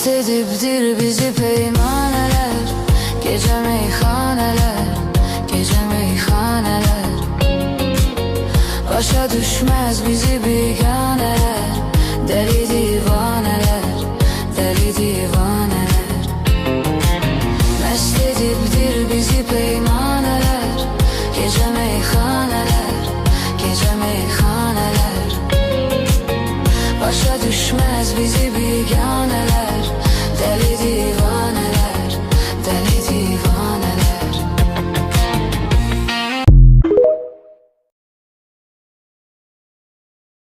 Feshedipdir bizi peymaneler, gece meyhaneler, gece meyhaneler. Başa düşmez bizi bir